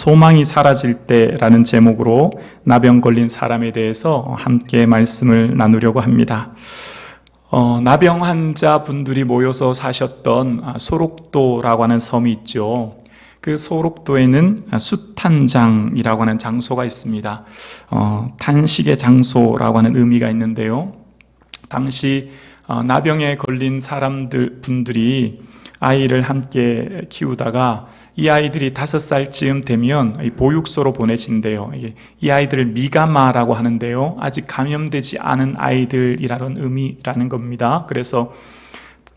소망이 사라질 때라는 제목으로 나병 걸린 사람에 대해서 함께 말씀을 나누려고 합니다. 나병 환자분들이 모여서 사셨던 소록도라고 하는 섬이 있죠. 그 소록도에는 숫탄장이라고 하는 장소가 있습니다. 탄식의 장소라고 하는 의미가 있는데요. 당시 나병에 걸린 분들이 아이를 함께 키우다가 이 아이들이 5살쯤 되면 보육소로 보내진대요. 이 아이들을 미가마라고 하는데요. 아직 감염되지 않은 아이들이라는 의미라는 겁니다. 그래서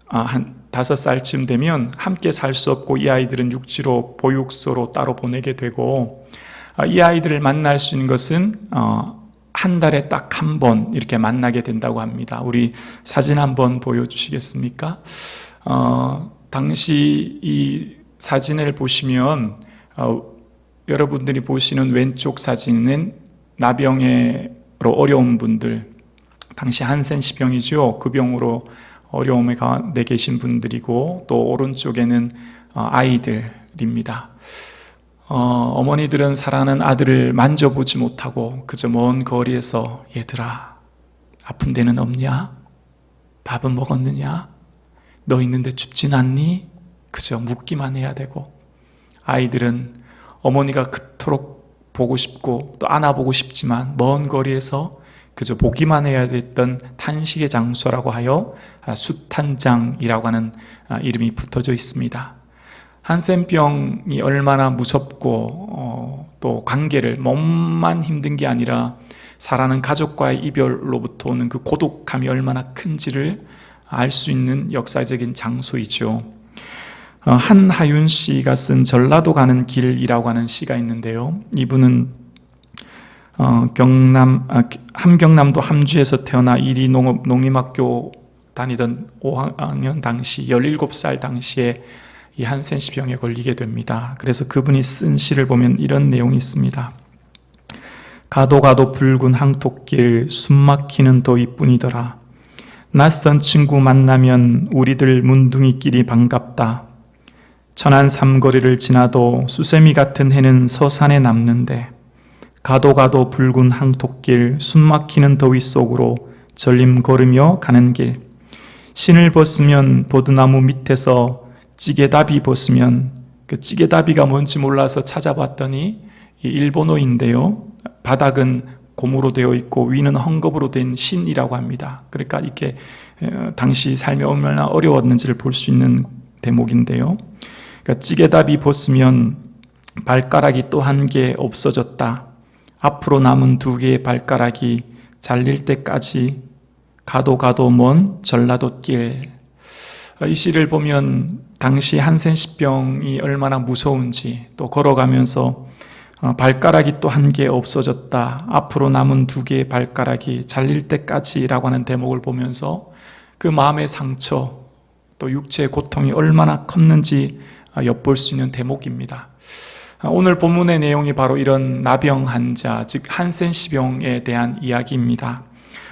한 5살쯤 되면 함께 살 수 없고 이 아이들은 육지로 보육소로 따로 보내게 되고, 이 아이들을 만날 수 있는 것은 한 달에 딱 한 번 이렇게 만나게 된다고 합니다. 우리 사진 한번 보여주시겠습니까? 당시 이 사진을 보시면 여러분들이 보시는 왼쪽 사진은 나병으로 어려운 분들, 당시 한센시병이죠. 그 병으로 어려움에 가운데 계신 분들이고, 또 오른쪽에는 아이들입니다. 어머니들은 사랑하는 아들을 만져보지 못하고 그저 먼 거리에서 얘들아, 아픈 데는 없냐? 밥은 먹었느냐? 너 있는데 춥진 않니? 그저 묻기만 해야 되고, 아이들은 어머니가 그토록 보고 싶고 또 안아보고 싶지만 먼 거리에서 그저 보기만 해야 됐던 탄식의 장소라고 하여 숫탄장이라고 하는 이름이 붙어져 있습니다. 한센병이 얼마나 무섭고 또 관계를, 몸만 힘든 게 아니라 사랑하는 가족과의 이별로부터 오는 그 고독함이 얼마나 큰지를 알 수 있는 역사적인 장소이죠. 한하윤 씨가 쓴 전라도 가는 길이라고 하는 시가 있는데요. 이분은 함경남도 함주에서 태어나 이리 농림학교 다니던 5학년 당시 17살 당시에 이 한센시병에 걸리게 됩니다. 그래서 그분이 쓴 시를 보면 이런 내용이 있습니다. 가도 가도 붉은 항토길 숨막히는 더위뿐이더라. 낯선 친구 만나면 우리들 문둥이끼리 반갑다. 천안 삼거리를 지나도 수세미 같은 해는 서산에 남는데, 가도 가도 붉은 항토길 숨막히는 더위 속으로 절림 걸으며 가는 길. 신을 벗으면 보드나무 밑에서 찌개다비 벗으면, 그 찌개다비가 뭔지 몰라서 찾아봤더니 일본어인데요. 바닥은 고무로 되어 있고 위는 헝겊으로 된 신이라고 합니다. 그러니까 이렇게 당시 삶이 얼마나 어려웠는지를 볼 수 있는 대목인데요. 그러니까 찌개다비 벗으면 발가락이 또 한 개 없어졌다. 앞으로 남은 2개의 발가락이 잘릴 때까지 가도 가도 먼 전라도 길. 이 시를 보면 당시 한센시병이 얼마나 무서운지, 또 걸어가면서 발가락이 또 한 개 없어졌다. 앞으로 남은 2개의 발가락이 잘릴 때까지라고 하는 대목을 보면서 그 마음의 상처, 또 육체의 고통이 얼마나 컸는지 엿볼 수 있는 대목입니다. 오늘 본문의 내용이 바로 이런 나병 환자, 즉 한센시병에 대한 이야기입니다.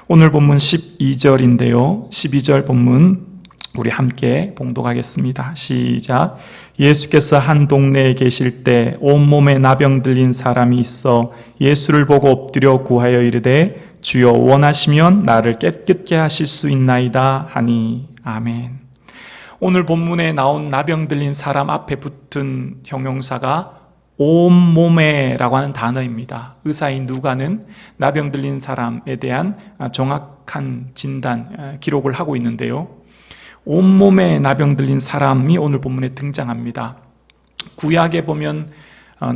오늘 본문 12절인데요. 12절 본문 우리 함께 봉독하겠습니다. 시작. 예수께서 한 동네에 계실 때 온몸에 나병 들린 사람이 있어 예수를 보고 엎드려 구하여 이르되 주여 원하시면 나를 깨끗게 하실 수 있나이다 하니. 아멘. 오늘 본문에 나온 나병 들린 사람 앞에 붙은 형용사가 온몸에라고 하는 단어입니다. 의사인 누가는 나병 들린 사람에 대한 정확한 진단, 기록을 하고 있는데요. 온몸에 나병 들린 사람이 오늘 본문에 등장합니다. 구약에 보면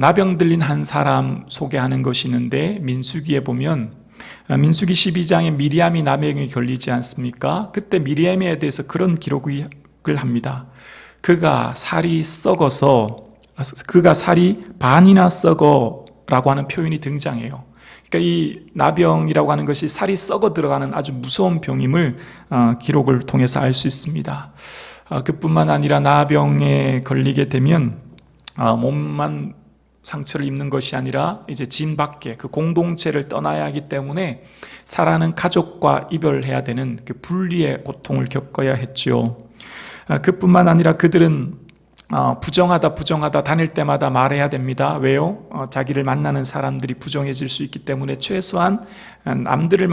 나병 들린 한 사람 소개하는 것이 있는데, 민수기에 보면 민수기 12장에 미리암이 나병에 걸리지 않습니까? 그때 미리암에 대해서 그런 기록을 합니다. 그가 살이 반이나 썩어라고 하는 표현이 등장해요. 그러니까 이 나병이라고 하는 것이 살이 썩어 들어가는 아주 무서운 병임을 기록을 통해서 알 수 있습니다. 그뿐만 아니라 나병에 걸리게 되면 몸만 상처를 입는 것이 아니라 이제 진 밖에 그 공동체를 떠나야 하기 때문에 사랑하는 가족과 이별해야 되는 그 분리의 고통을 겪어야 했지요. 그뿐만 아니라 그들은 부정하다 부정하다 다닐 때마다 말해야 됩니다. 왜요? 자기를 만나는 사람들이 부정해질 수 있기 때문에 최소한 사람들을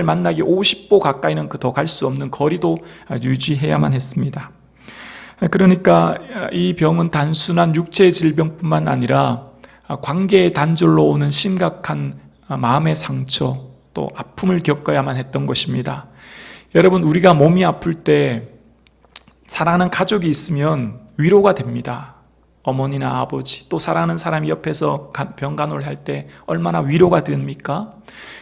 만나기 50보 가까이는 더 갈 수 없는 거리도 유지해야만 했습니다. 그러니까 이 병은 단순한 육체의 질병뿐만 아니라 관계의 단절로 오는 심각한 마음의 상처 또 아픔을 겪어야만 했던 것입니다. 여러분, 우리가 몸이 아플 때 사랑하는 가족이 있으면 위로가 됩니다. 어머니나 아버지, 또 사랑하는 사람이 옆에서 병간호를 할 때 얼마나 위로가 됩니까?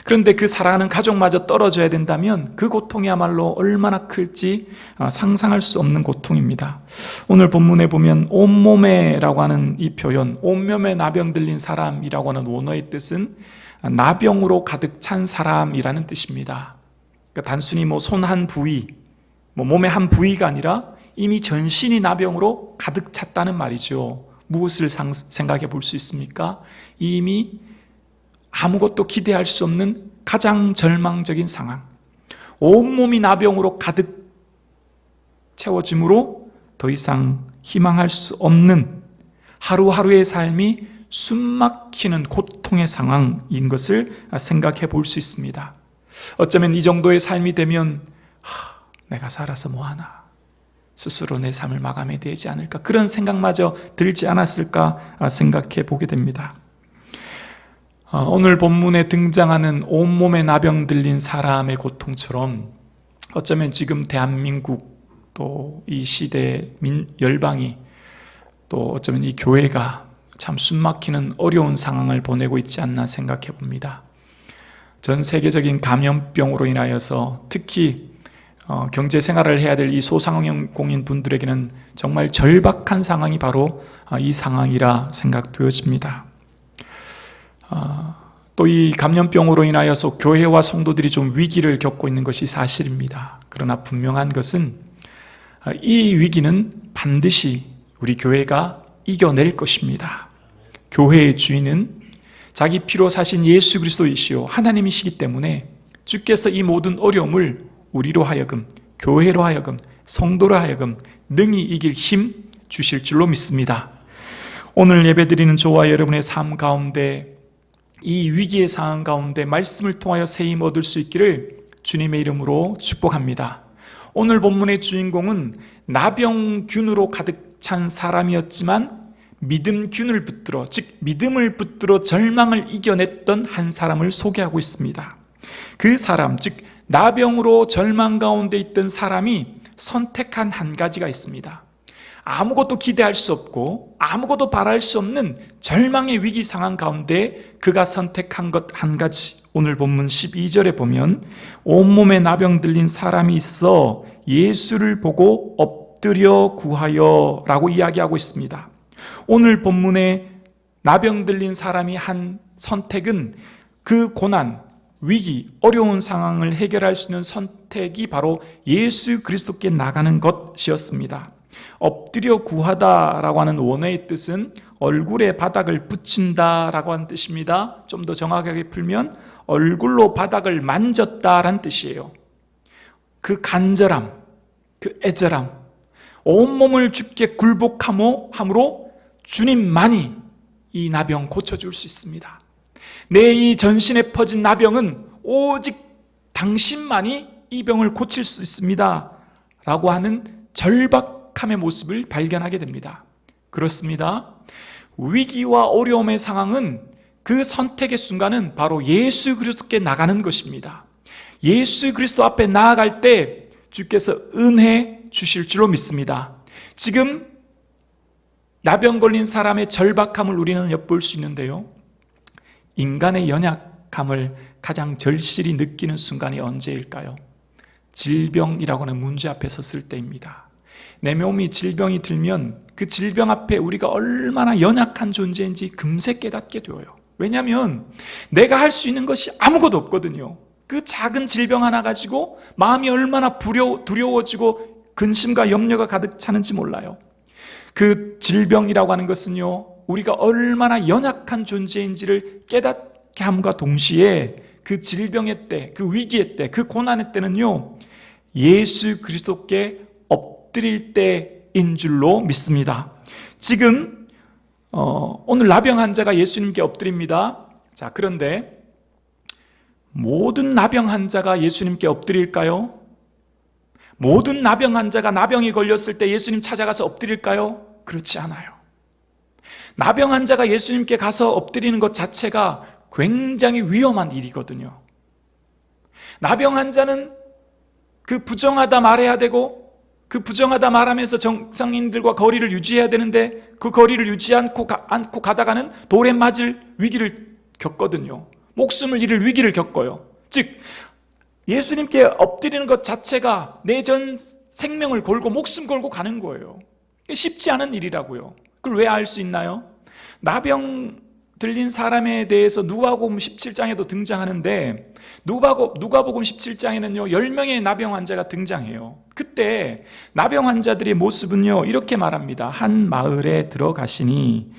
그런데 그 사랑하는 가족마저 떨어져야 된다면 그 고통이야말로 얼마나 클지 상상할 수 없는 고통입니다. 오늘 본문에 보면 온몸에라고 하는 이 표현, 온몸에 나병 들린 사람이라고 하는 원어의 뜻은 나병으로 가득 찬 사람이라는 뜻입니다. 그러니까 단순히 손 한 부위, 몸의 한 부위가 아니라 이미 전신이 나병으로 가득 찼다는 말이죠. 무엇을 생각해 볼 수 있습니까? 이미 아무것도 기대할 수 없는 가장 절망적인 상황. 온몸이 나병으로 가득 채워짐으로 더 이상 희망할 수 없는 하루하루의 삶이 숨막히는 고통의 상황인 것을 생각해 볼 수 있습니다. 어쩌면 이 정도의 삶이 되면 내가 살아서 뭐하나, 스스로 내 삶을 마감해야 되지 않을까, 그런 생각마저 들지 않았을까 생각해 보게 됩니다. 오늘 본문에 등장하는 온몸에 나병 들린 사람의 고통처럼 어쩌면 지금 대한민국 또 이 시대 열방이 또 어쩌면 이 교회가 참 숨막히는 어려운 상황을 보내고 있지 않나 생각해 봅니다. 전 세계적인 감염병으로 인하여서 특히 경제 생활을 해야 될 이 소상공인 분들에게는 정말 절박한 상황이 바로 이 상황이라 생각되어집니다. 또 이 감염병으로 인하여서 교회와 성도들이 좀 위기를 겪고 있는 것이 사실입니다. 그러나 분명한 것은 이 위기는 반드시 우리 교회가 이겨낼 것입니다. 교회의 주인은 자기 피로 사신 예수 그리스도이시오 하나님이시기 때문에 주께서 이 모든 어려움을 우리로 하여금, 교회로 하여금, 성도로 하여금 능히 이길 힘 주실 줄로 믿습니다. 오늘 예배드리는 저와 여러분의 삶 가운데 이 위기의 상황 가운데 말씀을 통하여 새 힘 얻을 수 있기를 주님의 이름으로 축복합니다. 오늘 본문의 주인공은 나병균으로 가득 찬 사람이었지만 믿음균을 붙들어, 즉 믿음을 붙들어 절망을 이겨냈던 한 사람을 소개하고 있습니다. 그 사람, 즉 나병으로 절망 가운데 있던 사람이 선택한 한 가지가 있습니다. 아무것도 기대할 수 없고 아무것도 바랄 수 없는 절망의 위기 상황 가운데 그가 선택한 것 한 가지, 오늘 본문 12절에 보면 온몸에 나병 들린 사람이 있어 예수를 보고 엎드려 구하여 라고 이야기하고 있습니다. 오늘 본문에 나병 들린 사람이 한 선택은 그 고난, 위기, 어려운 상황을 해결할 수 있는 선택이 바로 예수 그리스도께 나가는 것이었습니다. 엎드려 구하다라고 하는 원어의 뜻은 얼굴에 바닥을 붙인다라고 하는 뜻입니다. 좀 더 정확하게 풀면 얼굴로 바닥을 만졌다라는 뜻이에요. 그 간절함, 그 애절함, 온몸을 주께 굴복함으로 주님만이 이 나병 고쳐줄 수 있습니다. 내 이 전신에 퍼진 나병은 오직 당신만이 이 병을 고칠 수 있습니다 라고 하는 절박함의 모습을 발견하게 됩니다. 그렇습니다. 위기와 어려움의 상황은 그 선택의 순간은 바로 예수 그리스도께 나가는 것입니다. 예수 그리스도 앞에 나아갈 때 주께서 은혜 주실 줄로 믿습니다. 지금 나병 걸린 사람의 절박함을 우리는 엿볼 수 있는데요, 인간의 연약함을 가장 절실히 느끼는 순간이 언제일까요? 질병이라고 하는 문제 앞에 섰을 때입니다. 내 몸이 질병이 들면 그 질병 앞에 우리가 얼마나 연약한 존재인지 금세 깨닫게 되어요. 왜냐하면 내가 할 수 있는 것이 아무것도 없거든요. 그 작은 질병 하나 가지고 마음이 얼마나 두려워지고 근심과 염려가 가득 차는지 몰라요. 그 질병이라고 하는 것은요, 우리가 얼마나 연약한 존재인지를 깨닫게 함과 동시에 그 질병의 때, 그 위기의 때, 그 고난의 때는요, 예수 그리스도께 엎드릴 때 때인 줄로 믿습니다. 지금 오늘 나병 환자가 예수님께 엎드립니다. 자, 그런데 모든 나병 환자가 예수님께 엎드릴까요? 모든 나병 환자가 나병이 걸렸을 때 예수님 찾아가서 엎드릴까요? 그렇지 않아요. 나병 환자가 예수님께 가서 엎드리는 것 자체가 굉장히 위험한 일이거든요. 나병 환자는 그 부정하다 말해야 되고, 그 부정하다 말하면서 정상인들과 거리를 유지해야 되는데, 그 거리를 유지 않고 가다가는 돌에 맞을 위기를 겪거든요. 목숨을 잃을 위기를 겪어요. 즉 예수님께 엎드리는 것 자체가 내 전 생명을 걸고 목숨 걸고 가는 거예요. 쉽지 않은 일이라고요. 그걸 왜 알 수 있나요? 나병 들린 사람에 대해서 누가복음 17장에도 등장하는데, 누가복음 17장에는요 10명의 나병 환자가 등장해요. 그때 나병 환자들의 모습은요 이렇게 말합니다. 한 마을에 들어가시니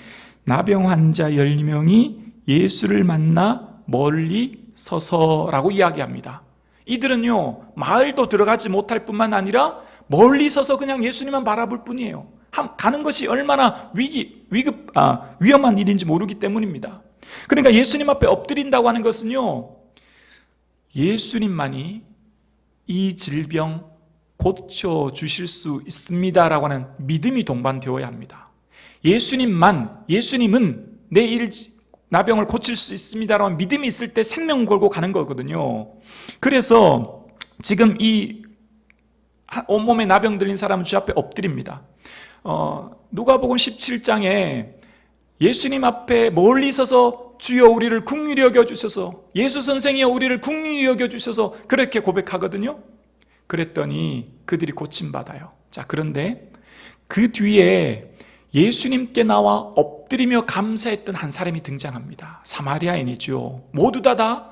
나병 환자 10명이 예수를 만나 멀리 서서라고 이야기합니다. 이들은요 마을도 들어가지 못할 뿐만 아니라 멀리 서서 그냥 예수님만 바라볼 뿐이에요. 가는 것이 얼마나 위험한 일인지 모르기 때문입니다. 그러니까 예수님 앞에 엎드린다고 하는 것은요 예수님만이 이 질병 고쳐주실 수 있습니다라고 하는 믿음이 동반되어야 합니다. 예수님은 내 나병을 고칠 수 있습니다라는 믿음이 있을 때 생명 걸고 가는 거거든요. 그래서 지금 이 온몸에 나병 들린 사람은 주 앞에 엎드립니다. 누가복음 17장에 예수님 앞에 멀리 서서 주여 우리를 긍휼히 여겨주셔서, 예수 선생이여 우리를 긍휼히 여겨주셔서 그렇게 고백하거든요. 그랬더니 그들이 고침받아요. 자, 그런데 그 뒤에 예수님께 나와 엎드리며 감사했던 한 사람이 등장합니다. 사마리아인이죠. 모두 다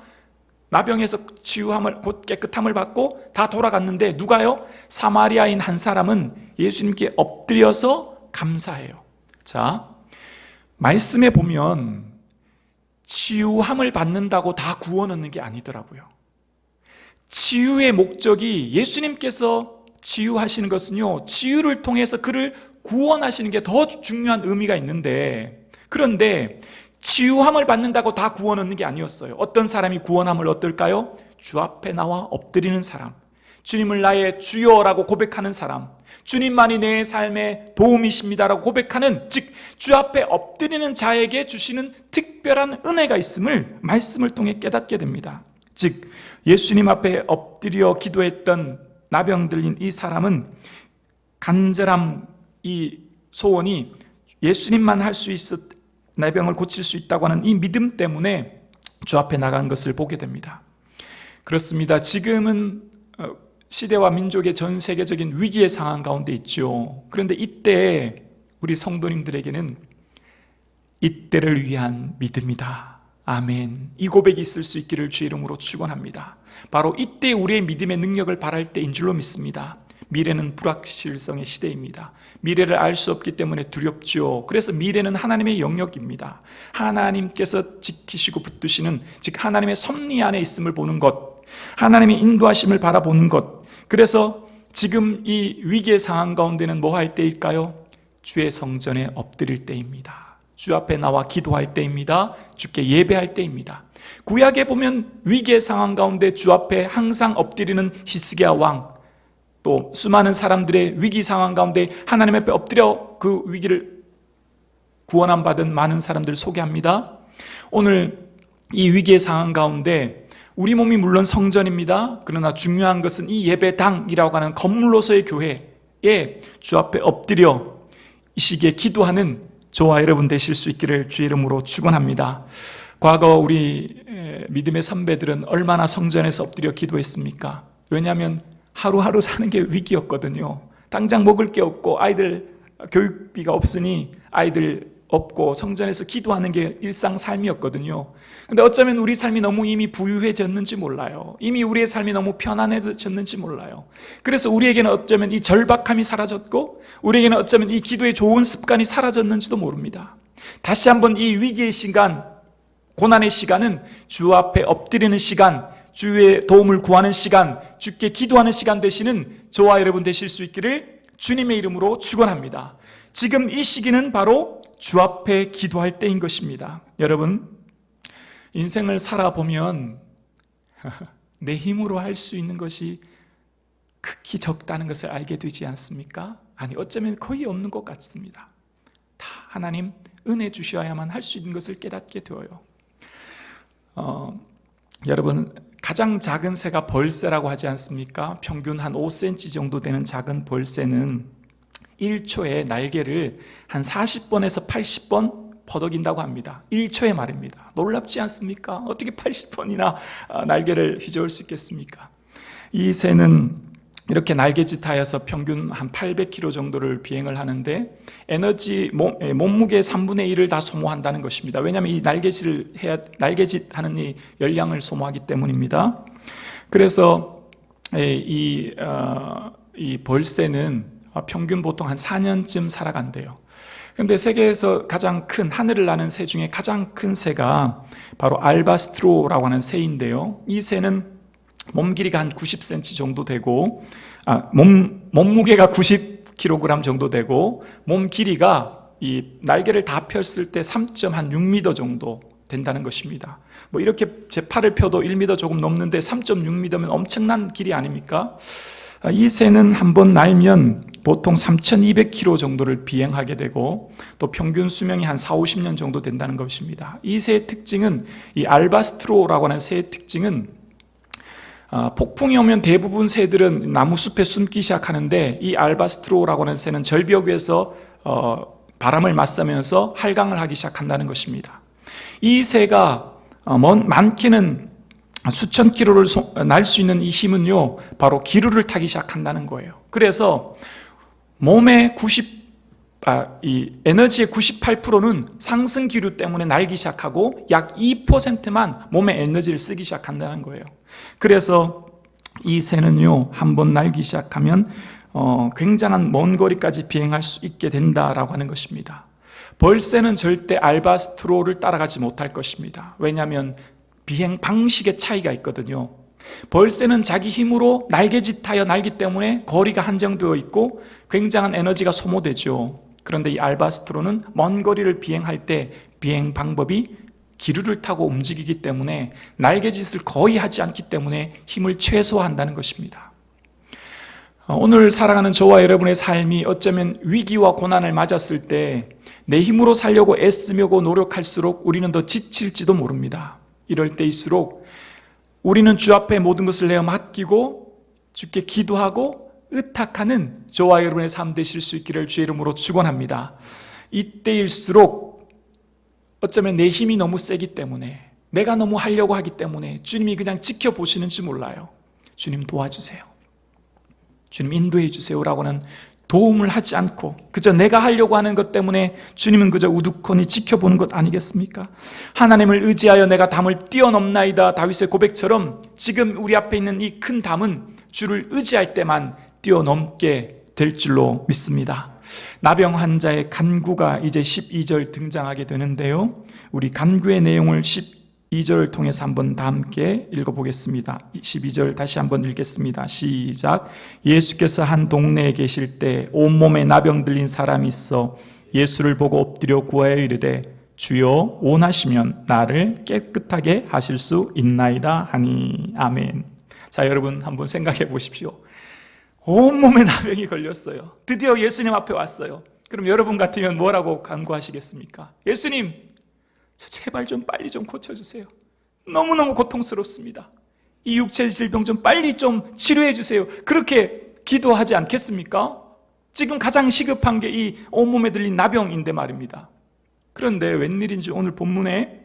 나병에서 치유함을, 곧 깨끗함을 받고 다 돌아갔는데 누가요? 사마리아인 한 사람은 예수님께 엎드려서 감사해요. 자, 말씀에 보면 치유함을 받는다고 다 구원 얻는 게 아니더라고요. 치유의 목적이, 예수님께서 치유하시는 것은요 치유를 통해서 그를 구원하시는 게 더 중요한 의미가 있는데, 그런데 치유함을 받는다고 다 구원 얻는 게 아니었어요. 어떤 사람이 구원함을 얻을까요? 주 앞에 나와 엎드리는 사람, 주님을 나의 주여라고 고백하는 사람, 주님만이 내 삶의 도움이십니다라고 고백하는, 즉 주 앞에 엎드리는 자에게 주시는 특별한 은혜가 있음을 말씀을 통해 깨닫게 됩니다. 즉 예수님 앞에 엎드려 기도했던 나병 들린 이 사람은 간절함, 이 소원이 예수님만 할 수 있어 나병을 고칠 수 있다고 하는 이 믿음 때문에 주 앞에 나간 것을 보게 됩니다. 그렇습니다. 지금은 시대와 민족의 전 세계적인 위기의 상황 가운데 있죠. 그런데 이때 우리 성도님들에게는 이때를 위한 믿음이다. 아멘. 이 고백이 있을 수 있기를 주의 이름으로 축원합니다. 바로 이때 우리의 믿음의 능력을 발할 때인 줄로 믿습니다. 미래는 불확실성의 시대입니다. 미래를 알 수 없기 때문에 두렵죠. 그래서 미래는 하나님의 영역입니다. 하나님께서 지키시고 붙드시는, 즉 하나님의 섭리 안에 있음을 보는 것, 하나님의 인도하심을 바라보는 것. 그래서 지금 이 위기의 상황 가운데는 뭐 할 때일까요? 주의 성전에 엎드릴 때입니다. 주 앞에 나와 기도할 때입니다. 주께 예배할 때입니다. 구약에 보면 위기의 상황 가운데 주 앞에 항상 엎드리는 히스기야 왕, 또 수많은 사람들의 위기 상황 가운데 하나님 앞에 엎드려 그 위기를 구원함 받은 많은 사람들을 소개합니다. 오늘 이 위기의 상황 가운데 우리 몸이 물론 성전입니다. 그러나 중요한 것은 이 예배당이라고 하는 건물로서의 교회에 주 앞에 엎드려 이 시기에 기도하는 저와 여러분 되실 수 있기를 주의 이름으로 축원합니다. 과거 우리 믿음의 선배들은 얼마나 성전에서 엎드려 기도했습니까? 왜냐하면 하루하루 사는 게 위기였거든요. 당장 먹을 게 없고 아이들 교육비가 없으니 아이들 없고 성전에서 기도하는 게 일상 삶이었거든요. 근데 어쩌면 우리 삶이 너무 이미 부유해졌는지 몰라요. 이미 우리의 삶이 너무 편안해졌는지 몰라요. 그래서 우리에게는 어쩌면 이 절박함이 사라졌고, 우리에게는 어쩌면 이 기도의 좋은 습관이 사라졌는지도 모릅니다. 다시 한번 이 위기의 시간, 고난의 시간은 주 앞에 엎드리는 시간, 주의 도움을 구하는 시간, 주께 기도하는 시간 되시는 저와 여러분 되실 수 있기를 주님의 이름으로 축원합니다. 지금 이 시기는 바로 주 앞에 기도할 때인 것입니다. 여러분, 인생을 살아보면 내 힘으로 할 수 있는 것이 극히 적다는 것을 알게 되지 않습니까? 아니, 어쩌면 거의 없는 것 같습니다. 다 하나님 은혜 주셔야만 할 수 있는 것을 깨닫게 되어요. 여러분, 가장 작은 새가 벌새라고 하지 않습니까? 평균 한 5cm 정도 되는 작은 벌새는 1초에 날개를 한 40번에서 80번 퍼덕인다고 합니다. 1초의 말입니다. 놀랍지 않습니까? 어떻게 80번이나 날개를 휘저을 수 있겠습니까? 이 새는 이렇게 날개짓하여서 평균 한 800km 정도를 비행을 하는데 몸무게의 3분의 1을 다 소모한다는 것입니다. 왜냐하면 이 날개짓하는 이 열량을 소모하기 때문입니다. 그래서 이 벌새는 평균 보통 한 4년쯤 살아간대요. 그런데 세계에서 가장 큰, 하늘을 나는 새 중에 가장 큰 새가 바로 알바스트로라고 하는 새인데요. 이 새는 몸 길이가 한 90cm 정도 되고, 몸무게가 90kg 정도 되고, 몸 길이가 이 날개를 다 폈을 때 3.6m 정도 된다는 것입니다. 뭐 이렇게 제 팔을 펴도 1m 조금 넘는데 3.6m면 엄청난 길이 아닙니까? 이 새는 한번 날면 보통 3,200km 정도를 비행하게 되고, 또 평균 수명이 한 40-50년 정도 된다는 것입니다. 이 새의 특징은, 이 알바스트로라고 하는 새의 특징은 폭풍이 오면 대부분 새들은 나무숲에 숨기 시작하는데, 이 알바스트로라고 하는 새는 절벽 위에서 바람을 맞으면서 활강을 하기 시작한다는 것입니다. 이 새가 많게는 수천 킬로를 날 수 있는 이 힘은요, 바로 기류를 타기 시작한다는 거예요. 그래서 몸의 이 에너지의 98%는 상승 기류 때문에 날기 시작하고 약 2%만 몸의 에너지를 쓰기 시작한다는 거예요. 그래서 이 새는요, 한번 날기 시작하면 굉장한 먼 거리까지 비행할 수 있게 된다라고 하는 것입니다. 벌새는 절대 알바스트로를 따라가지 못할 것입니다. 왜냐하면 비행 방식의 차이가 있거든요. 벌새는 자기 힘으로 날개짓하여 날기 때문에 거리가 한정되어 있고 굉장한 에너지가 소모되죠. 그런데 이 알바스트로는 먼 거리를 비행할 때 비행 방법이 기류를 타고 움직이기 때문에 날개짓을 거의 하지 않기 때문에 힘을 최소화한다는 것입니다. 오늘 살아가는 저와 여러분의 삶이 어쩌면 위기와 고난을 맞았을 때 내 힘으로 살려고 애쓰며 노력할수록 우리는 더 지칠지도 모릅니다. 이럴 때일수록 우리는 주 앞에 모든 것을 내어 맡기고 주께 기도하고 의탁하는 저와 여러분의 삶 되실 수 있기를 주의 이름으로 축원합니다. 이때일수록 어쩌면 내 힘이 너무 세기 때문에, 내가 너무 하려고 하기 때문에 주님이 그냥 지켜보시는지 몰라요. 주님 도와주세요, 주님 인도해 주세요라고는 도움을 하지 않고 그저 내가 하려고 하는 것 때문에 주님은 그저 우두커니 지켜보는 것 아니겠습니까? 하나님을 의지하여 내가 담을 뛰어넘나이다, 다윗의 고백처럼 지금 우리 앞에 있는 이 큰 담은 주를 의지할 때만 뛰어넘게 될 줄로 믿습니다. 나병 환자의 간구가 이제 12절 등장하게 되는데요, 우리 간구의 내용을 12절을 통해서 한번 다 함께 읽어보겠습니다. 12절 다시 한번 읽겠습니다. 시작. 예수께서 한 동네에 계실 때 온몸에 나병 들린 사람이 있어 예수를 보고 엎드려 구하여 이르되 주여 원하시면 나를 깨끗하게 하실 수 있나이다 하니. 아멘. 자, 여러분 한번 생각해 보십시오. 온몸에 나병이 걸렸어요. 드디어 예수님 앞에 왔어요. 그럼 여러분 같으면 뭐라고 간구하시겠습니까? 예수님, 저 제발 좀 빨리 좀 고쳐주세요. 너무너무 고통스럽습니다. 이 육체 질병 좀 빨리 좀 치료해 주세요. 그렇게 기도하지 않겠습니까? 지금 가장 시급한 게 이 온몸에 들린 나병인데 말입니다. 그런데 웬일인지 오늘 본문에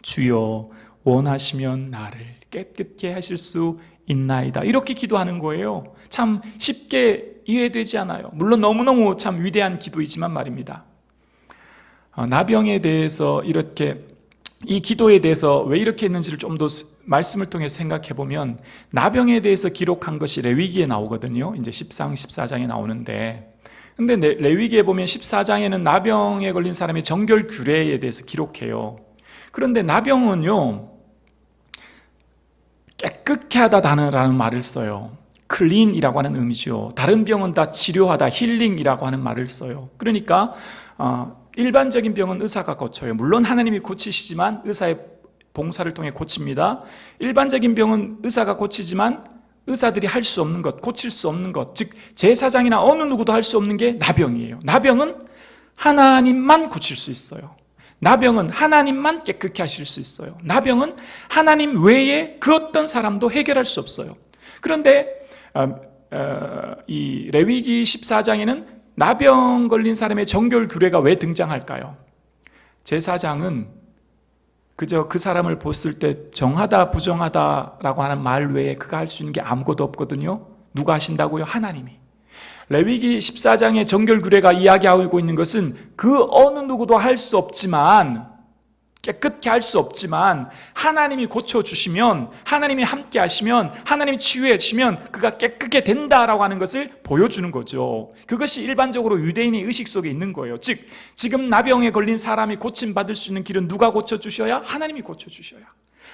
주여 원하시면 나를 깨끗게 하실 수 있나이다, 이렇게 기도하는 거예요. 참 쉽게 이해되지 않아요. 물론 너무너무 참 위대한 기도이지만 말입니다. 나병에 대해서 이렇게, 이 기도에 대해서 왜 이렇게 했는지를 좀 더 말씀을 통해 생각해 보면, 나병에 대해서 기록한 것이 레위기에 나오거든요. 이제 13, 14장에 나오는데, 근데 레위기에 보면 14장에는 나병에 걸린 사람의 정결 규례에 대해서 기록해요. 그런데 나병은요, 깨끗게 하다라는 말을 써요. 클린이라고 하는 의미죠. 다른 병은 다 치료하다, 힐링이라고 하는 말을 써요. 그러니까 일반적인 병은 의사가 고쳐요. 물론 하나님이 고치시지만 의사의 봉사를 통해 고칩니다. 일반적인 병은 의사가 고치지만 의사들이 할 수 없는 것, 고칠 수 없는 것, 즉 제사장이나 어느 누구도 할 수 없는 게 나병이에요. 나병은 하나님만 고칠 수 있어요. 나병은 하나님만 깨끗게 하실 수 있어요. 나병은 하나님 외에 그 어떤 사람도 해결할 수 없어요. 그런데 이 레위기 14장에는 나병 걸린 사람의 정결 규례가 왜 등장할까요? 제사장은 그저 그 사람을 봤을 때 정하다 부정하다라고 하는 말 외에 그가 할 수 있는 게 아무것도 없거든요. 누가 하신다고요? 하나님이. 레위기 14장의 정결 규례가 이야기하고 있는 것은 그 어느 누구도 할 수 없지만, 깨끗게 할 수 없지만 하나님이 고쳐주시면, 하나님이 함께 하시면, 하나님이 치유해 주시면 그가 깨끗게 된다라고 하는 것을 보여주는 거죠. 그것이 일반적으로 유대인의 의식 속에 있는 거예요. 즉 지금 나병에 걸린 사람이 고침받을 수 있는 길은 누가 고쳐주셔야? 하나님이 고쳐주셔야.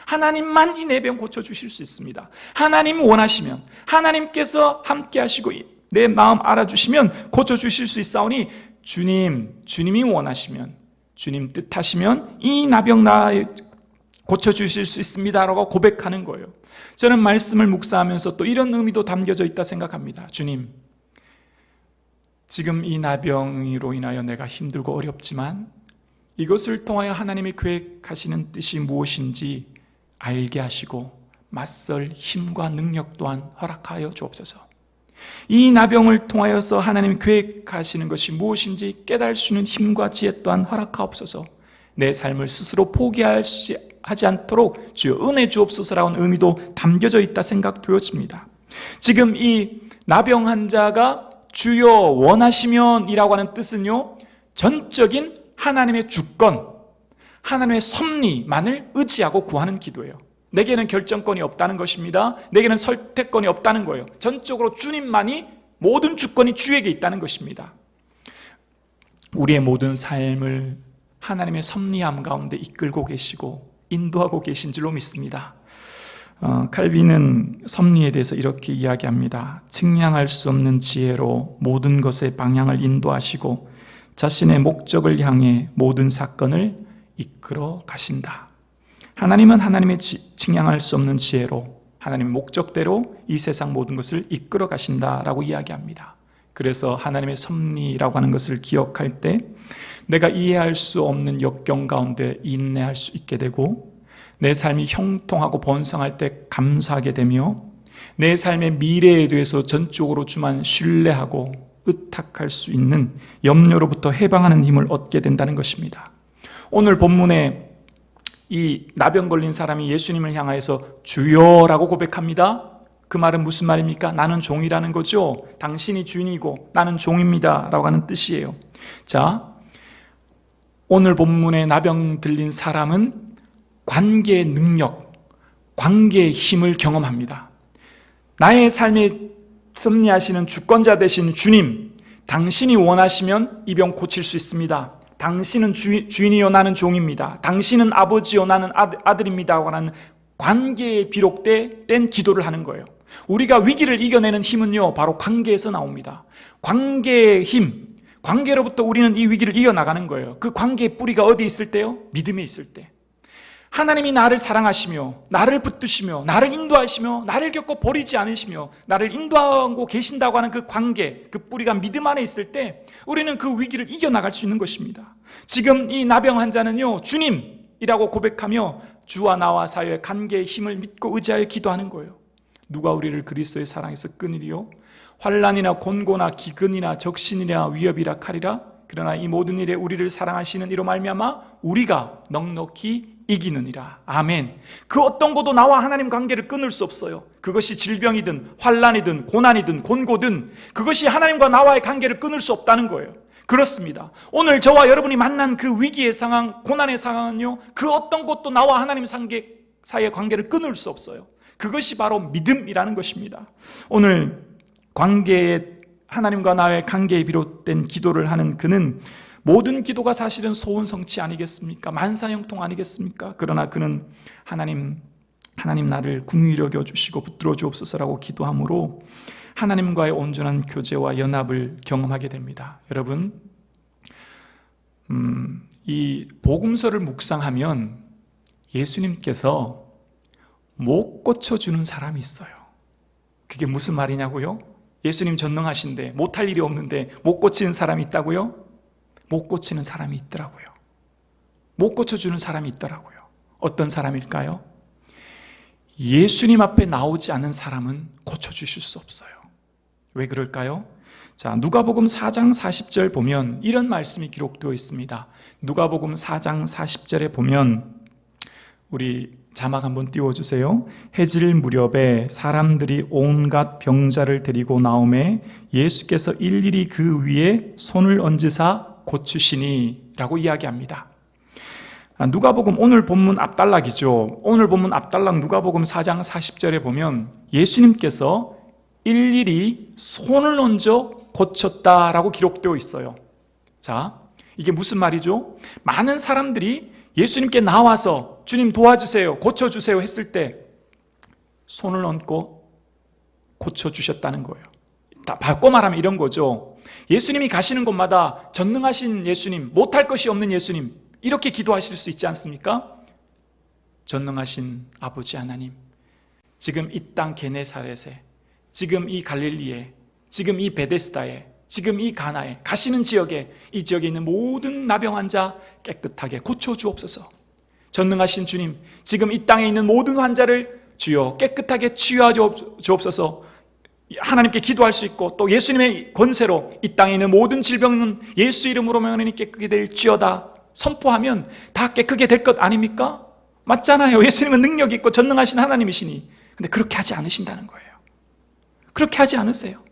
하나님만 이 내 병 고쳐주실 수 있습니다. 하나님 원하시면, 하나님께서 함께 하시고 내 마음 알아주시면 고쳐주실 수 있사오니 주님이 원하시면, 주님 뜻하시면 이 나병 고쳐주실 수 있습니다라고 고백하는 거예요. 저는 말씀을 묵상하면서 또 이런 의미도 담겨져 있다 생각합니다. 주님, 지금 이 나병으로 인하여 내가 힘들고 어렵지만 이것을 통하여 하나님이 계획하시는 뜻이 무엇인지 알게 하시고 맞설 힘과 능력 또한 허락하여 주옵소서. 이 나병을 통하여서 하나님이 계획하시는 것이 무엇인지 깨달을 수 있는 힘과 지혜 또한 허락하옵소서. 내 삶을 스스로 포기하지 않도록 주여 은혜 주옵소서라는 의미도 담겨져 있다 생각되어집니다. 지금 이 나병 환자가 주여 원하시면 이라고 하는 뜻은요, 전적인 하나님의 주권, 하나님의 섭리만을 의지하고 구하는 기도예요. 내게는 결정권이 없다는 것입니다. 내게는 선택권이 없다는 거예요. 전적으로 주님만이 모든 주권이 주에게 있다는 것입니다. 우리의 모든 삶을 하나님의 섭리함 가운데 이끌고 계시고 인도하고 계신 줄로 믿습니다. 칼빈은 섭리에 대해서 이렇게 이야기합니다. 측량할 수 없는 지혜로 모든 것의 방향을 인도하시고 자신의 목적을 향해 모든 사건을 이끌어 가신다. 하나님은 하나님의 측량할 수 없는 지혜로 하나님의 목적대로 이 세상 모든 것을 이끌어 가신다라고 이야기합니다. 그래서 하나님의 섭리라고 하는 것을 기억할 때 내가 이해할 수 없는 역경 가운데 인내할 수 있게 되고, 내 삶이 형통하고 번성할 때 감사하게 되며, 내 삶의 미래에 대해서 전적으로 주만 신뢰하고 의탁할 수 있는 염려로부터 해방하는 힘을 얻게 된다는 것입니다. 오늘 본문에 이 나병 걸린 사람이 예수님을 향하여서 주여라고 고백합니다. 그 말은 무슨 말입니까? 나는 종이라는 거죠. 당신이 주인이고 나는 종입니다 라고 하는 뜻이에요. 자, 오늘 본문에 나병 들린 사람은 관계의 능력, 관계의 힘을 경험합니다. 나의 삶에 섭리하시는 주권자 되신 주님, 당신이 원하시면 이 병 고칠 수 있습니다. 당신은 주인이요 나는 종입니다. 당신은 아버지요 나는 아들입니다 하는 관계에 비록된 기도를 하는 거예요. 우리가 위기를 이겨내는 힘은요 바로 관계에서 나옵니다. 관계의 힘, 관계로부터 우리는 이 위기를 이겨나가는 거예요. 그 관계의 뿌리가 어디 있을 때요? 믿음에 있을 때. 하나님이 나를 사랑하시며 나를 붙드시며 나를 인도하시며 나를 겪고 버리지 않으시며 나를 인도하고 계신다고 하는 그 관계, 그 뿌리가 믿음 안에 있을 때 우리는 그 위기를 이겨나갈 수 있는 것입니다. 지금 이 나병 환자는요 주님이라고 고백하며 주와 나와 사이의 관계의 힘을 믿고 의지하여 기도하는 거예요. 누가 우리를 그리스도의 사랑에서 끊으리요? 환난이나 곤고나 기근이나 적신이나 위협이라 칼이라. 그러나 이 모든 일에 우리를 사랑하시는 이로 말미암아 우리가 넉넉히 이기느니라. 아멘. 그 어떤 것도 나와 하나님 관계를 끊을 수 없어요. 그것이 질병이든 환난이든 고난이든 곤고든 그것이 하나님과 나와의 관계를 끊을 수 없다는 거예요. 그렇습니다. 오늘 저와 여러분이 만난 그 위기의 상황, 고난의 상황은요 그 어떤 것도 나와 하나님 사이의 관계를 끊을 수 없어요. 그것이 바로 믿음이라는 것입니다. 오늘 하나님과 나의 관계에 비롯된 기도를 하는 그는 모든 기도가 사실은 소원성취 아니겠습니까? 만사형통 아니겠습니까? 그러나 그는 하나님 하나님 나를 긍휼히 여겨 주시고 붙들어 주옵소서라고 기도함으로 하나님과의 온전한 교제와 연합을 경험하게 됩니다. 여러분, 이 복음서를 묵상하면 예수님께서 못 고쳐주는 사람이 있어요. 그게 무슨 말이냐고요? 예수님 전능하신데 못할 일이 없는데 못 고치는 사람이 있다고요? 못 고치는 사람이 있더라고요. 못 고쳐주는 사람이 있더라고요. 어떤 사람일까요? 예수님 앞에 나오지 않은 사람은 고쳐주실 수 없어요. 왜 그럴까요? 자, 누가복음 4장 40절 보면 이런 말씀이 기록되어 있습니다. 누가복음 4장 40절에 보면 우리 자막 한번 띄워주세요. 해질 무렵에 사람들이 온갖 병자를 데리고 나오매 예수께서 일일이 그 위에 손을 얹으사 고치시니 라고 이야기합니다. 누가복음 오늘 본문 앞단락이죠. 오늘 본문 앞단락 누가복음 4장 40절에 보면 예수님께서 일일이 손을 얹어 고쳤다라고 기록되어 있어요. 자, 이게 무슨 말이죠? 많은 사람들이 예수님께 나와서 주님 도와주세요, 고쳐주세요 했을 때 손을 얹고 고쳐주셨다는 거예요. 바꿔 말하면 이런 거죠. 예수님이 가시는 곳마다 전능하신 예수님, 못할 것이 없는 예수님, 이렇게 기도하실 수 있지 않습니까? 전능하신 아버지 하나님, 지금 이 땅 게네사렛에, 지금 이 갈릴리에, 지금 이 베데스다에, 지금 이 가나에, 가시는 지역에, 이 지역에 있는 모든 나병 환자 깨끗하게 고쳐주옵소서. 전능하신 주님, 지금 이 땅에 있는 모든 환자를 주여 깨끗하게 치유하여 주옵소서. 하나님께 기도할 수 있고 또 예수님의 권세로 이 땅에 있는 모든 질병은 예수 이름으로 명하니 깨끗게 될지어다 선포하면 다 깨끗게 될 것 아닙니까? 맞잖아요. 예수님은 능력이 있고 전능하신 하나님이시니. 근데 그렇게 하지 않으신다는 거예요. 그렇게 하지 않으세요.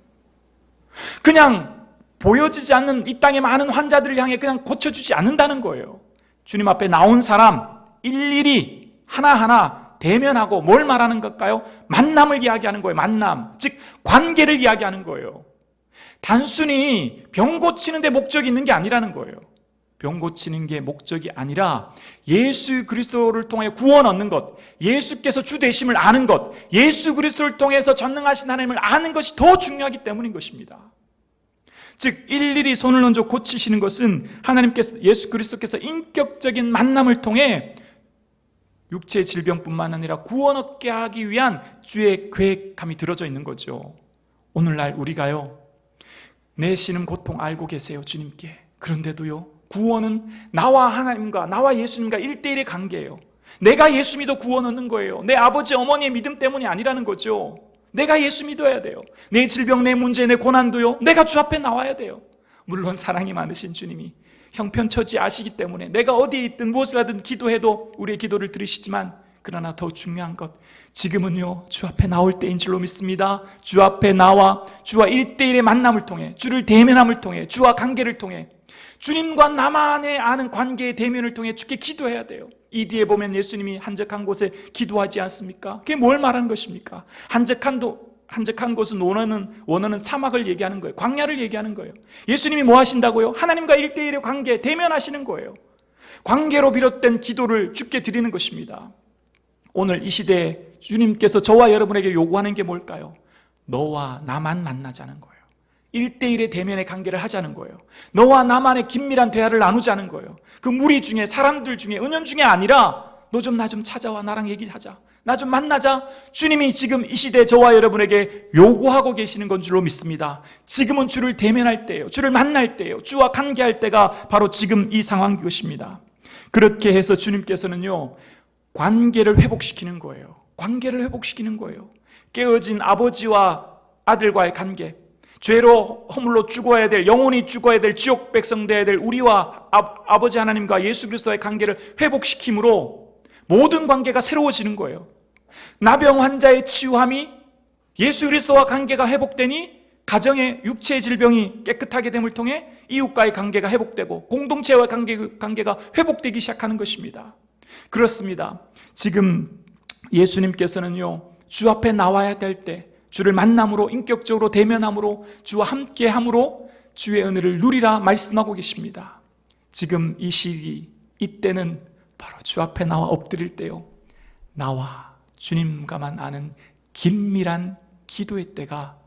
그냥 보여지지 않는 이 땅의 많은 환자들을 향해 그냥 고쳐주지 않는다는 거예요. 주님 앞에 나온 사람 일일이 하나하나 대면하고 뭘 말하는 걸까요? 만남을 이야기하는 거예요. 만남, 즉 관계를 이야기하는 거예요. 단순히 병 고치는 데 목적이 있는 게 아니라는 거예요. 병 고치는 게 목적이 아니라 예수 그리스도를 통해 구원 얻는 것, 예수께서 주 되심을 아는 것, 예수 그리스도를 통해서 전능하신 하나님을 아는 것이 더 중요하기 때문인 것입니다. 즉 일일이 손을 얹어 고치시는 것은 하나님께서, 예수 그리스도께서 인격적인 만남을 통해 육체의 질병뿐만 아니라 구원 얻게 하기 위한 주의 계획함이 들어져 있는 거죠. 오늘날 우리가요, 내시는 고통 알고 계세요, 주님께. 그런데도요, 구원은 나와 하나님과 나와 예수님과 1대1의 관계예요. 내가 예수 믿어 구원 얻는 거예요. 내 아버지 어머니의 믿음 때문이 아니라는 거죠. 내가 예수 믿어야 돼요. 내 질병, 내 문제, 내 고난도요, 내가 주 앞에 나와야 돼요. 물론 사랑이 많으신 주님이 형편처지 아시기 때문에 내가 어디에 있든 무엇을 하든 기도해도 우리의 기도를 들으시지만, 그러나 더 중요한 것, 지금은요 주 앞에 나올 때인 줄로 믿습니다. 주 앞에 나와 주와 1대1의 만남을 통해, 주를 대면함을 통해, 주와 관계를 통해, 주님과 나만의 아는 관계의 대면을 통해 주께 기도해야 돼요. 이 뒤에 보면 예수님이 한적한 곳에 기도하지 않습니까? 그게 뭘 말하는 것입니까? 한적한 곳은 원어는 사막을 얘기하는 거예요. 광야를 얘기하는 거예요. 예수님이 뭐 하신다고요? 하나님과 1대1의 관계, 대면하시는 거예요. 관계로 비롯된 기도를 주께 드리는 것입니다. 오늘 이 시대에 주님께서 저와 여러분에게 요구하는 게 뭘까요? 너와 나만 만나자는 거예요. 1대1의 대면의 관계를 하자는 거예요. 너와 나만의 긴밀한 대화를 나누자는 거예요. 그 무리 중에, 사람들 중에, 은연 중에 아니라 너 좀 나 좀 찾아와, 나랑 얘기하자, 나 좀 만나자. 주님이 지금 이 시대에 저와 여러분에게 요구하고 계시는 건 줄로 믿습니다. 지금은 주를 대면할 때예요. 주를 만날 때예요. 주와 관계할 때가 바로 지금 이 상황인 것입니다. 그렇게 해서 주님께서는요, 관계를 회복시키는 거예요. 관계를 회복시키는 거예요. 깨어진 아버지와 아들과의 관계, 죄로 허물로 죽어야 될, 영원히 죽어야 될, 지옥 백성 되어야 될 우리와 아버지 하나님과 예수 그리스도의 관계를 회복시킴으로 모든 관계가 새로워지는 거예요. 나병 환자의 치유함이 예수 그리스도와 관계가 회복되니 가정의 육체의 질병이 깨끗하게 됨을 통해 이웃과의 관계가 회복되고 공동체와의 관계가 회복되기 시작하는 것입니다. 그렇습니다. 지금 예수님께서는요, 주 앞에 나와야 될 때, 주를 만남으로, 인격적으로 대면함으로, 주와 함께함으로 주의 은혜를 누리라 말씀하고 계십니다. 지금 이 시기, 이때는 바로 주 앞에 나와 엎드릴 때요, 나와 주님과만 아는 긴밀한 기도의 때가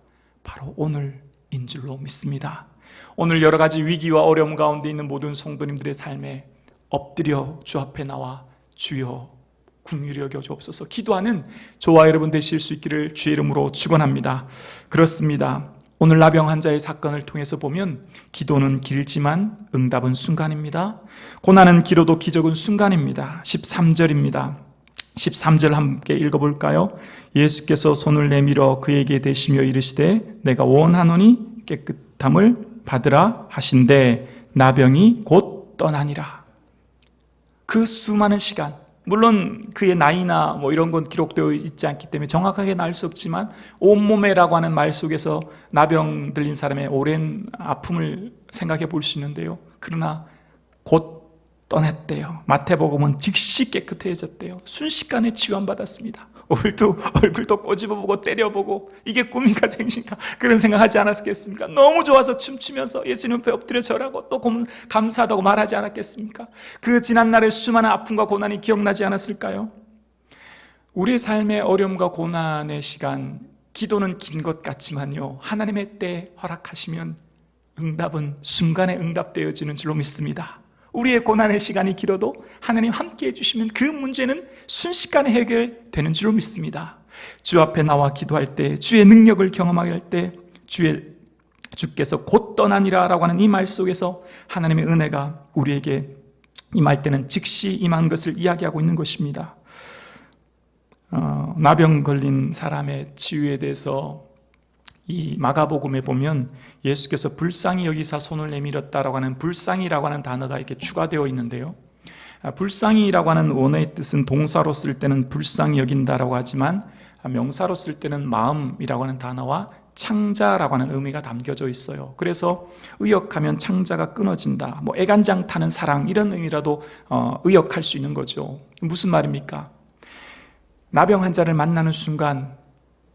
바로 오늘인 줄로 믿습니다. 오늘 여러 가지 위기와 어려움 가운데 있는 모든 성도님들의 삶에 엎드려 주 앞에 나와 주여 긍휼히 여겨 주옵소서 기도하는 저와 여러분 되실 수 있기를 주의 이름으로 축원합니다. 그렇습니다. 오늘 나병 환자의 사건을 통해서 보면 기도는 길지만 응답은 순간입니다. 고난은 길어도 기적은 순간입니다. 13절입니다. 13절 함께 읽어볼까요? 예수께서 손을 내밀어 그에게 대시며 이르시되 내가 원하노니 깨끗함을 받으라 하신대 나병이 곧 떠나니라. 그 수많은 시간, 물론 그의 나이나 이런 건 기록되어 있지 않기 때문에 정확하게 알 수 없지만 온몸에라고 하는 말 속에서 나병 들린 사람의 오랜 아픔을 생각해 볼 수 있는데요. 그러나 곧 떠났대요. 마태복음은 즉시 깨끗해졌대요. 순식간에 치유받았습니다. 얼굴도 꼬집어보고 때려보고 이게 꿈인가 생신가 그런 생각하지 않았겠습니까? 너무 좋아서 춤추면서 예수님 앞에 엎드려 절하고 또 감사하다고 말하지 않았겠습니까? 그 지난날의 수많은 아픔과 고난이 기억나지 않았을까요? 우리의 삶의 어려움과 고난의 시간, 기도는 긴 것 같지만요, 하나님의 때 허락하시면 응답은 순간에 응답되어지는 줄로 믿습니다. 우리의 고난의 시간이 길어도 하나님 함께 해주시면 그 문제는 순식간에 해결되는 줄로 믿습니다. 주 앞에 나와 기도할 때, 주의 능력을 경험하게 할 때 주께서 곧 떠나니라 라고 하는 이 말 속에서 하나님의 은혜가 우리에게 임할 때는 즉시 임한 것을 이야기하고 있는 것입니다. 나병 걸린 사람의 치유에 대해서 이 마가복음에 보면 예수께서 불쌍히 여기사 손을 내밀었다라고 하는 불쌍히라고 하는 단어가 이렇게 추가되어 있는데요. 불쌍히라고 하는 원어의 뜻은 동사로 쓸 때는 불쌍히 여긴다라고 하지만 명사로 쓸 때는 마음이라고 하는 단어와 창자라고 하는 의미가 담겨져 있어요. 그래서 의역하면 창자가 끊어진다, 애간장 타는 사랑 이런 의미라도 의역할 수 있는 거죠. 무슨 말입니까? 나병 환자를 만나는 순간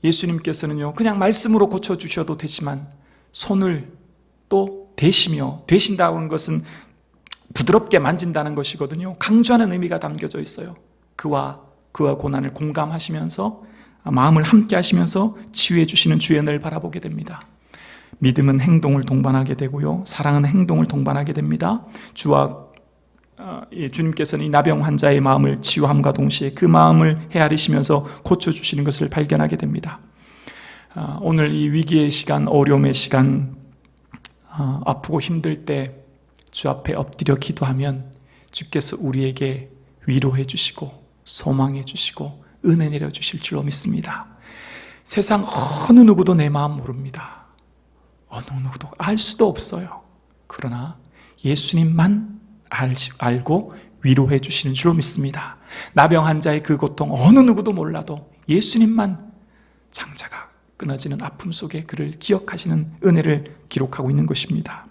예수님께서는요, 그냥 말씀으로 고쳐주셔도 되지만 손을 또 대신다고 하는 것은 부드럽게 만진다는 것이거든요. 강조하는 의미가 담겨져 있어요. 그와 고난을 공감하시면서 마음을 함께 하시면서 치유해 주시는 주의 은혜를 바라보게 됩니다. 믿음은 행동을 동반하게 되고요, 사랑은 행동을 동반하게 됩니다. 주님께서는 이 나병 환자의 마음을 치유함과 동시에 그 마음을 헤아리시면서 고쳐주시는 것을 발견하게 됩니다. 오늘 이 위기의 시간, 어려움의 시간, 아프고 힘들 때 주 앞에 엎드려 기도하면 주께서 우리에게 위로해 주시고 소망해 주시고 은혜 내려 주실 줄로 믿습니다. 세상 어느 누구도 내 마음 모릅니다. 어느 누구도 알 수도 없어요. 그러나 예수님만 알고 위로해 주시는 줄로 믿습니다. 나병 환자의 그 고통 어느 누구도 몰라도 예수님만 창자가 끊어지는 아픔 속에 그를 기억하시는 은혜를 기록하고 있는 것입니다.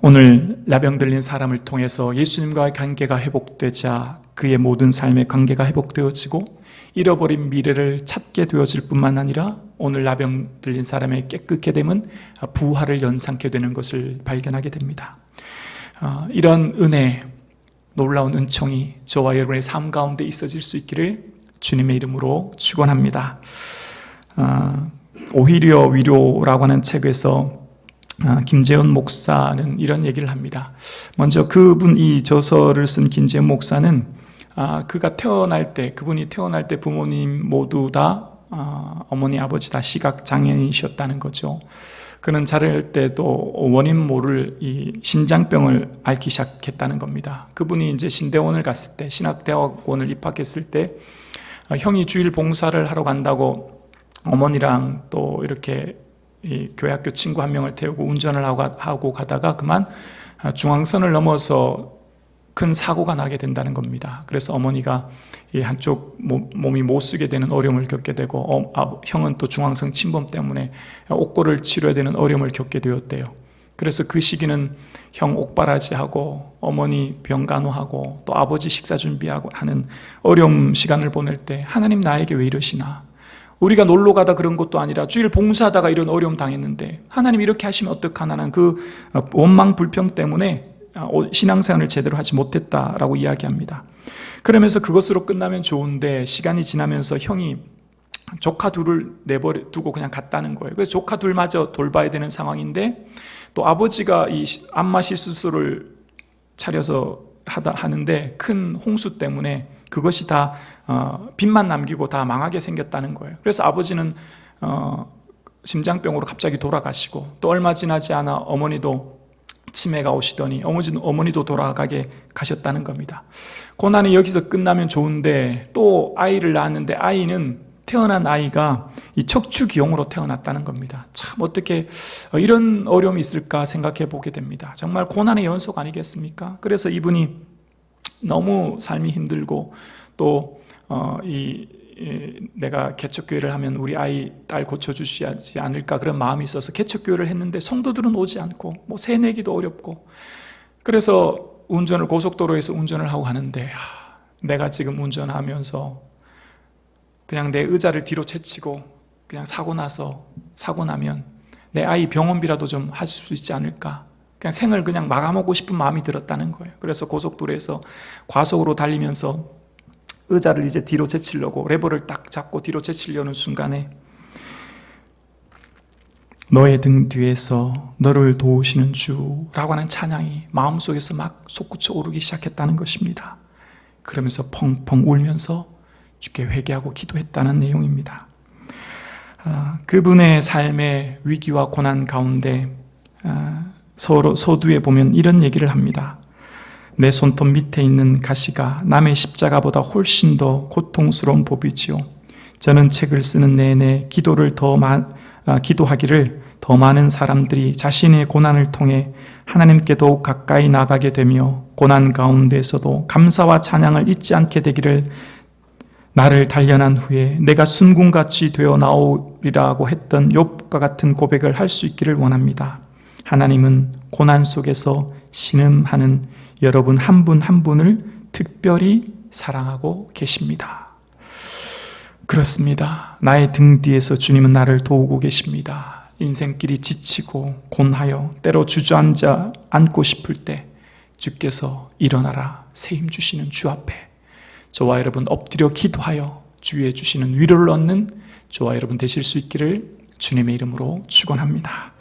오늘 나병 들린 사람을 통해서 예수님과의 관계가 회복되자 그의 모든 삶의 관계가 회복되어지고 잃어버린 미래를 찾게 되어질 뿐만 아니라 오늘 나병 들린 사람의 깨끗게 됨은 부활을 연상케 되는 것을 발견하게 됩니다. 이런 은혜, 놀라운 은총이 저와 여러분의 삶 가운데 있어질 수 있기를 주님의 이름으로 축원합니다. 오히려 위로라고 하는 책에서 김재원 목사는 이런 얘기를 합니다. 먼저 이 저서를 쓴 김재원 목사는 그분이 태어날 때 부모님 모두 다 어머니 아버지 다 시각 장애인이셨다는 거죠. 그는 자랄 때도 원인 모를 이 신장병을 앓기 시작했다는 겁니다. 그분이 이제 신대원을 갔을 때, 신학대학원을 입학했을 때 형이 주일 봉사를 하러 간다고 어머니랑 또 이렇게 이 교회학교 친구 한 명을 태우고 운전을 하고 가다가 그만 중앙선을 넘어서 큰 사고가 나게 된다는 겁니다. 그래서 어머니가 이 한쪽 몸이 못 쓰게 되는 어려움을 겪게 되고 형은 또 중앙선 침범 때문에 옥고를 치료해야 되는 어려움을 겪게 되었대요. 그래서 그 시기는 형 옥바라지하고 어머니 병간호하고 또 아버지 식사 준비하고 하는 어려움 시간을 보낼 때 하나님 나에게 왜 이러시나? 우리가 놀러 가다 그런 것도 아니라 주일 봉사하다가 이런 어려움 당했는데 하나님 이렇게 하시면 어떡하나? 그 원망 불평 때문에 신앙생활을 제대로 하지 못했다라고 이야기합니다. 그러면서 그것으로 끝나면 좋은데 시간이 지나면서 형이 조카 둘을 내버려두고 그냥 갔다는 거예요. 그래서 조카 둘마저 돌봐야 되는 상황인데 또 아버지가 이 안마실 수술을 차려서 하는데 큰 홍수 때문에 그것이 다 빚만 남기고 다 망하게 생겼다는 거예요. 그래서 아버지는 심장병으로 갑자기 돌아가시고 또 얼마 지나지 않아 어머니도 치매가 오시더니 어머니도 돌아가게 가셨다는 겁니다. 고난이 여기서 끝나면 좋은데 또 아이를 낳았는데 태어난 아이가 이 척추기형으로 태어났다는 겁니다. 참 어떻게 이런 어려움이 있을까 생각해 보게 됩니다. 정말 고난의 연속 아니겠습니까? 그래서 이분이 너무 삶이 힘들고 또 내가 개척교회를 하면 우리 아이, 딸 고쳐주시지 않을까 그런 마음이 있어서 개척교회를 했는데 성도들은 오지 않고 뭐 새내기도 어렵고 그래서 고속도로에서 운전을 하고 가는데 내가 지금 운전하면서 그냥 내 의자를 뒤로 제치고 그냥 사고 나면 내 아이 병원비라도 좀 하실 수 있지 않을까 그냥 생을 그냥 마감하고 싶은 마음이 들었다는 거예요. 그래서 고속도로에서 과속으로 달리면서 의자를 이제 뒤로 제치려고 레버를 딱 잡고 뒤로 제치려는 순간에 너의 등 뒤에서 너를 도우시는 주라고 하는 찬양이 마음속에서 막 솟구쳐 오르기 시작했다는 것입니다. 그러면서 펑펑 울면서 주께 회개하고 기도했다는 내용입니다. 그분의 삶의 위기와 고난 가운데 서두에 보면 이런 얘기를 합니다. 내 손톱 밑에 있는 가시가 남의 십자가보다 훨씬 더 고통스러운 법이지요. 저는 책을 쓰는 내내 기도하기를 더 많은 사람들이 자신의 고난을 통해 하나님께 더욱 가까이 나가게 되며 고난 가운데서도 감사와 찬양을 잊지 않게 되기를 나를 단련한 후에 내가 순금같이 되어 나오리라고 했던 욥과 같은 고백을 할 수 있기를 원합니다. 하나님은 고난 속에서 신음하는 여러분 한 분 한 분을 특별히 사랑하고 계십니다. 그렇습니다. 나의 등 뒤에서 주님은 나를 도우고 계십니다. 인생길이 지치고 곤하여 때로 주저앉아 앉고 싶을 때 주께서 일어나라 새 힘 주시는 주 앞에 저와 여러분 엎드려 기도하여 주의 주시는 위로를 얻는 저와 여러분 되실 수 있기를 주님의 이름으로 축원합니다.